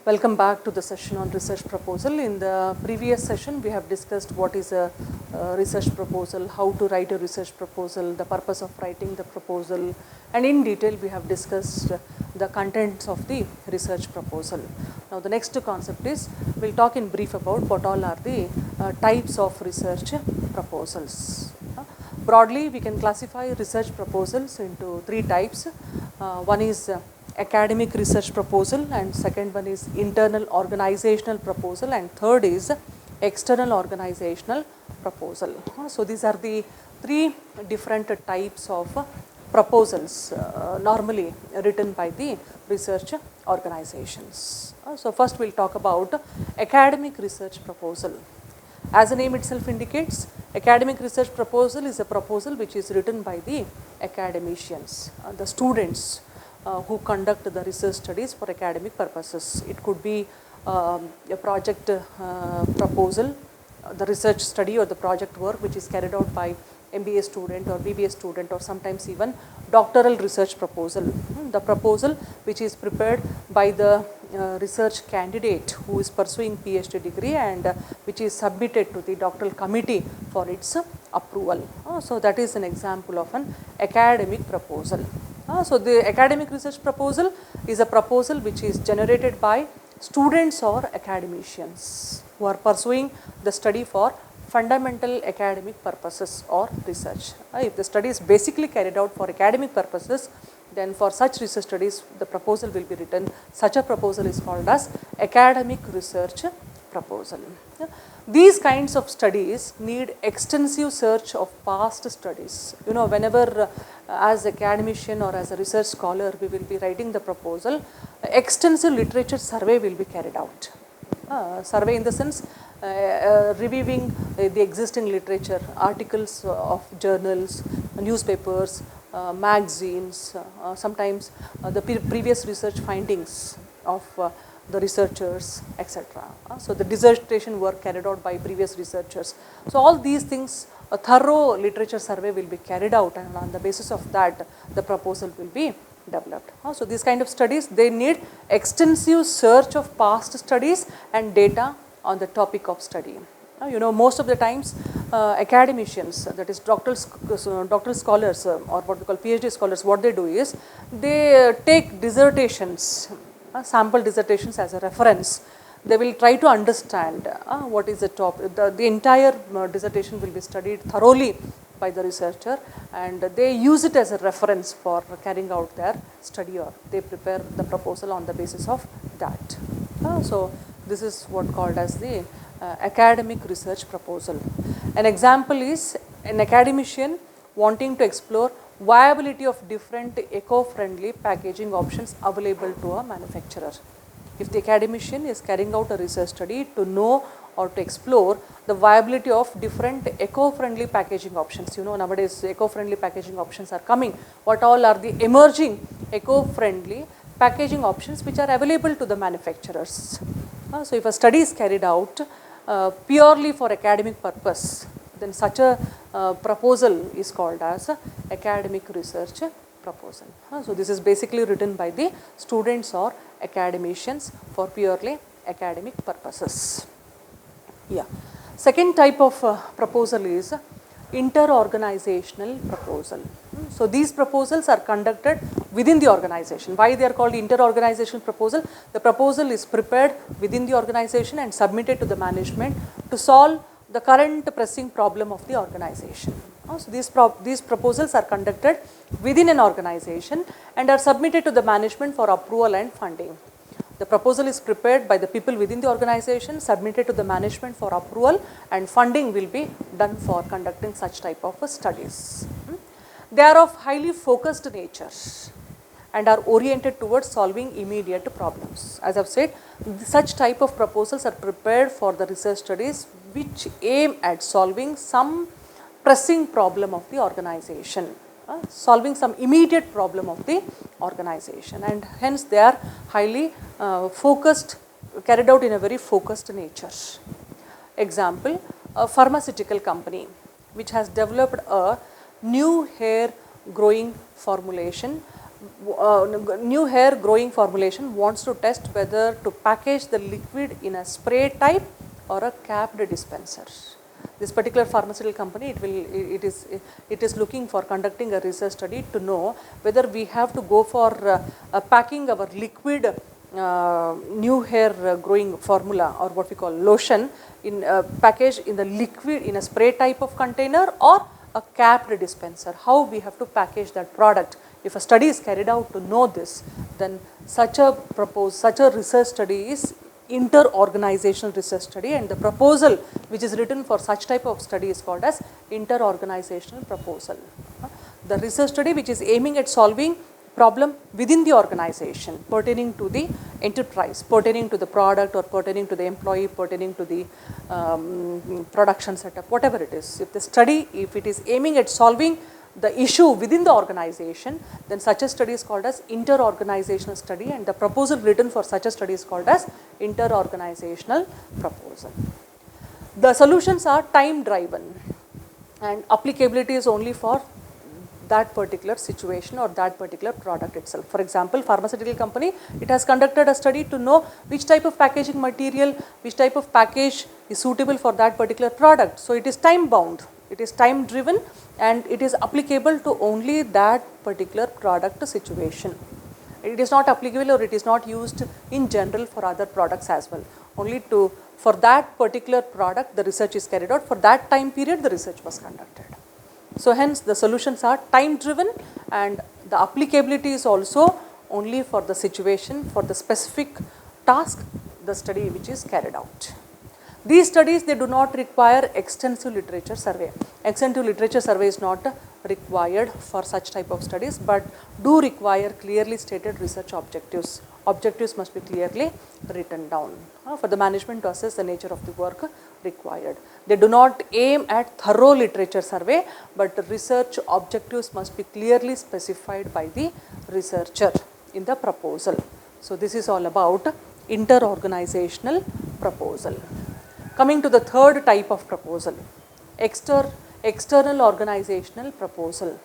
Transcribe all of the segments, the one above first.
Welcome back to the session on research proposal. In the previous session, we have discussed what is a research proposal, how to write a research proposal, the purpose of writing the proposal, and in detail we have discussed the contents of the research proposal. Now the next concept is, we will talk in brief about what all are the types of research proposals. Broadly, we can classify research proposals into three types. One is academic research proposal, and second one is internal organizational proposal, and third is external organizational proposal. So these are the three different types of proposals normally written by the research organizations. So first we'll talk about academic research proposal. As the name itself indicates, academic research proposal is a proposal which is written by the academicians, the students who conduct the research studies for academic purposes. It could be a project proposal, the research study or the project work which is carried out by MBA student or BBA student, or sometimes even doctoral research proposal. The proposal which is prepared by the research candidate who is pursuing PhD degree and which is submitted to the doctoral committee for its approval. So that is an example of an academic proposal. So the academic research proposal is a proposal which is generated by students or academicians who are pursuing the study for fundamental academic purposes or research. If the study is basically carried out for academic purposes, then for such research studies the proposal will be written. Such a proposal is called as academic research proposal. These kinds of studies need extensive search of past studies. You know, whenever as academician or as a research scholar we will be writing the proposal, extensive literature survey will be carried out. Survey in the sense reviewing the existing literature, articles of journals, newspapers, magazines, sometimes the previous research findings of the researchers, etc. So the dissertation work carried out by previous researchers. So all these things, a thorough literature survey will be carried out, and on the basis of that the proposal will be developed. So these kind of studies, they need extensive search of past studies and data on the topic of study. You know, most of the times academicians, that is doctoral scholars or what we call PhD scholars, what they do is they take dissertations, sample dissertations as a reference. They will try to understand what is the topic. The entire dissertation will be studied thoroughly by the researcher, and they use it as a reference for carrying out their study, or they prepare the proposal on the basis of that. So this is what called as the academic research proposal. An example is an academician wanting to explore viability of different eco-friendly packaging options available to a manufacturer. If the academician is carrying out a research study to know or to explore the viability of different eco-friendly packaging options. You know, nowadays eco-friendly packaging options are coming. What all are the emerging eco-friendly packaging options which are available to the manufacturers? So if a study is carried out purely for academic purpose, then such a proposal is called as academic research proposal. So this is basically written by the students or academicians for purely academic purposes. Yeah. Second type of proposal is inter-organizational proposal. So these proposals are conducted within the organization. Why they are called inter-organizational proposal? The proposal is prepared within the organization and submitted to the management to solve the current pressing problem of the organization. So these proposals are conducted within an organization and are submitted to the management for approval and funding. The proposal is prepared by the people within the organization, submitted to the management for approval, and funding will be done for conducting such type of studies. They are of highly focused nature and are oriented towards solving immediate problems. As I have said, such type of proposals are prepared for the research studies which aim at solving some pressing problem of the organization, solving some immediate problem of the organization, and hence they are highly focused, carried out in a very focused nature. Example, a pharmaceutical company which has developed a new hair growing formulation new hair growing formulation wants to test whether to package the liquid in a spray type or a capped dispenser. This particular pharmaceutical company, it is looking for conducting a research study to know whether we have to go for packing our liquid new hair growing formula, or what we call lotion, in package in the liquid in a spray type of container or a capped dispenser. How we have to package that product. If a study is carried out to know this, then such a research study is inter-organizational research study, and the proposal which is written for such type of study is called as inter-organizational proposal. The research study which is aiming at solving problem within the organization pertaining to the enterprise, pertaining to the product, or pertaining to the employee, pertaining to the production setup, whatever it is. If the study, if it is aiming at solving the issue within the organization, then such a study is called as inter-organizational study, and the proposal written for such a study is called as inter-organizational proposal. The solutions are time driven, and applicability is only for that particular situation or that particular product itself. For example, pharmaceutical company, it has conducted a study to know which type of packaging material, which type of package is suitable for that particular product. So it is time bound, it is time driven, and it is applicable to only that particular product situation. It is not applicable, or it is not used in general for other products as well. Only for that particular product the research is carried out, for that time period the research was conducted. So hence the solutions are time driven, and the applicability is also only for the situation, for the specific task, the study which is carried out. These studies, they do not require extensive literature survey. Extensive literature survey is not required for such type of studies, but do require clearly stated research objectives. Objectives must be clearly written down for the management to assess the nature of the work required. They do not aim at thorough literature survey, but research objectives must be clearly specified by the researcher in the proposal. So this is all about inter-organizational proposal. Coming to the third type of proposal, external organizational proposal.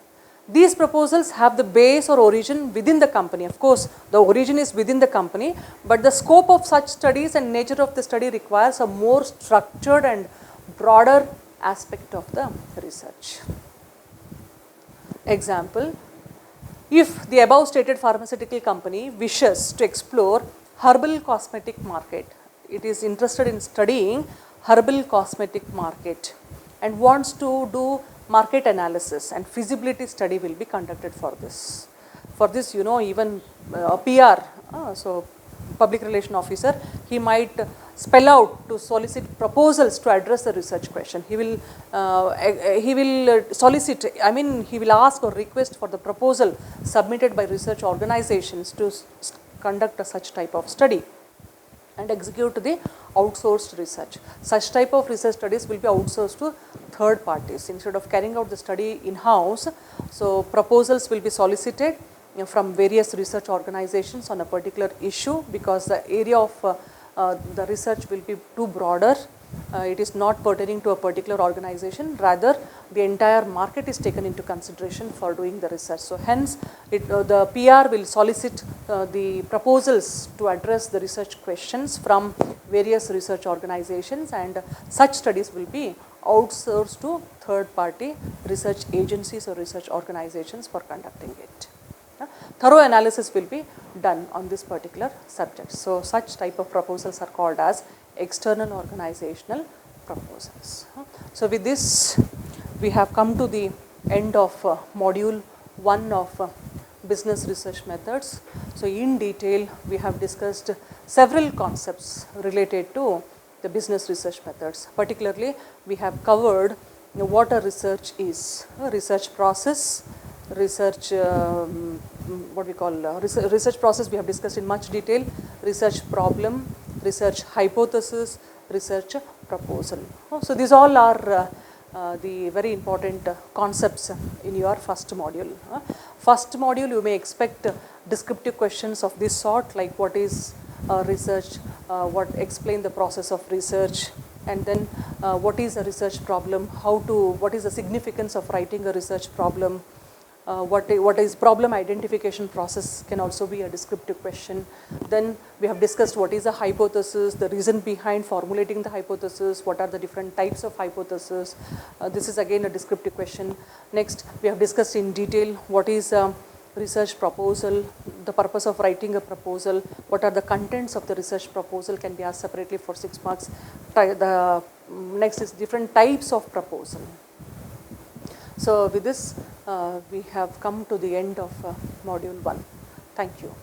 These proposals have the base or origin within the company. Of course, the origin is within the company, but the scope of such studies and nature of the study requires a more structured and broader aspect of the research. Example, if the above stated pharmaceutical company wishes to explore herbal cosmetic market, it is interested in studying herbal cosmetic market and wants to do market analysis, and feasibility study will be conducted for this. For this, you know, even a PR, so public relation officer, he might spell out to solicit proposals to address the research question. He will solicit, I mean, he will ask or request for the proposal submitted by research organizations to conduct such type of study and execute the outsourced research. Such type of research studies will be outsourced to third parties instead of carrying out the study in-house. So proposals will be solicited from various research organizations on a particular issue, because the area of the research will be too broader. It is not pertaining to a particular organization, rather the entire market is taken into consideration for doing the research. So hence the PR will solicit the proposals to address the research questions from various research organizations, and such studies will be outsourced to third party research agencies or research organizations for conducting it. Thorough analysis will be done on this particular subject. So such type of proposals are called as external organizational proposals. So with this, we have come to the end of module 1 of business research methods. So in detail, we have discussed several concepts related to the business research methods. Particularly, we have covered what a research is, a research process, research research process we have discussed in much detail, research problem, research hypothesis, research proposal. So these all are the very important concepts in your first module. First module, you may expect descriptive questions of this sort, like what is research, explain the process of research, and then what is a research problem, what is the significance of writing a research problem, what is problem identification process can also be a descriptive question. Then we have discussed what is a hypothesis, the reason behind formulating the hypothesis, what are the different types of hypothesis. This is again a descriptive question. Next, we have discussed in detail what is research proposal, the purpose of writing a proposal, what are the contents of the research proposal can be asked separately for 6 marks. The next is different types of proposal. So with this, we have come to the end of module 1. Thank you.